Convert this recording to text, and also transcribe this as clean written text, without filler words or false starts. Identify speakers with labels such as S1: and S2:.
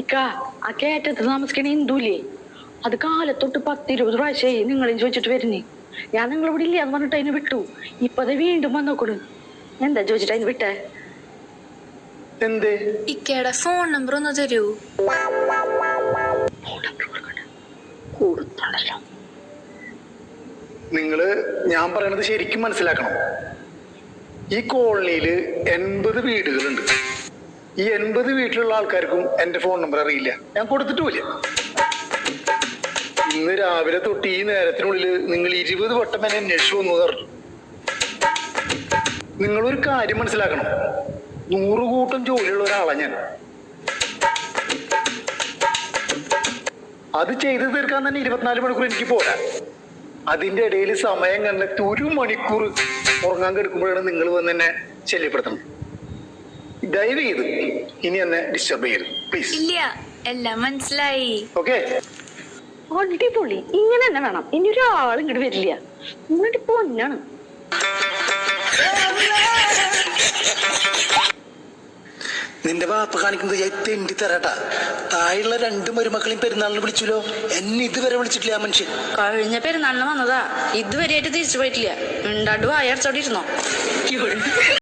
S1: ഇക്ക ആ കേറ്റത്ത് താമസിക്കണ ഹിന്ദുല്ലേ അത് കാലത്തൊട്ട് 10-20 പ്രാവശ്യമായി നിങ്ങളും ചോദിച്ചിട്ട് വരുന്നേ. ഞാൻ നിങ്ങൾ ഇവിടെ ഇല്ല എന്ന് പറഞ്ഞിട്ട് അതിന് വിട്ടു. ഇപ്പത് വീണ്ടും വന്നോക്കണു. എന്താ ചോദിച്ചിട്ട് അതിന് വിട്ടേ?
S2: ഇക്കയുടെ ഫോൺ നമ്പർ ഒന്ന് തരൂ.
S3: നിങ്ങള് ഞാൻ പറയണത് ശരിക്കും മനസ്സിലാക്കണം. ഈ കോളനിയില് 80 വീടുകളുണ്ട്. ഈ 80 വീട്ടിലുള്ള ആൾക്കാർക്കും എന്റെ ഫോൺ നമ്പർ അറിയില്ല, ഞാൻ കൊടുത്തിട്ടുമില്ല. ഇന്ന് രാവിലെ തൊട്ട് ഈ നേരത്തിനുള്ളിൽ നിങ്ങൾ 20 വട്ടം എന്നെ അന്വേഷിച്ചു വന്നു പറഞ്ഞു. നിങ്ങളൊരു കാര്യം മനസ്സിലാക്കണം, 100 കൂട്ടം ജോലിയുള്ള ഒരാളാണ് ഞാൻ. അത് ചെയ്തു തീർക്കാൻ തന്നെ 24 മണിക്കൂർ എനിക്ക് പോരാ. അതിന്റെ ഇടയിൽ സമയം കണ്ടെത്തി 1 മണിക്കൂർ ഉറങ്ങാൻ കിടക്കുമ്പോഴാണ് നിങ്ങൾ വന്ന് എന്നെ ശല്യപ്പെടുത്തണം. ദയവ് ചെയ്ത് ഇനി എന്നെ ഡിസ്റ്റർബ് ചെയ്യരുത് പ്ലീസ്.
S2: ഇല്ല, എല്ലാം മനസ്സിലായി.
S3: ഓക്കെ,
S1: അടിപൊളി. ഇങ്ങനെ തന്നെ വേണം. ഇനി ഒരാളും ഇങ്ങോട്ട് വരില്ല. ഇങ്ങോട്ട് പൊന്നാണ്.
S4: നിന്റെ വാപ്പ കാണിക്കുന്നത് ഞാൻ തെണ്ടി തരാട്ടാ. താഴെയുള്ള 2 മരുമക്കളെയും പെരുന്നാളിന് വിളിച്ചല്ലോ, എന്നെ ഇതുവരെ വിളിച്ചിട്ടില്ല ആ മനുഷ്യൻ.
S1: കഴിഞ്ഞ പെരുന്നാളിന് വന്നതാ, ഇതുവരെയായിട്ട് തിരിച്ചു പോയിട്ടില്ല. മിണ്ടാണ്ട് വായടച്ചോണ്ടിരുന്നോ?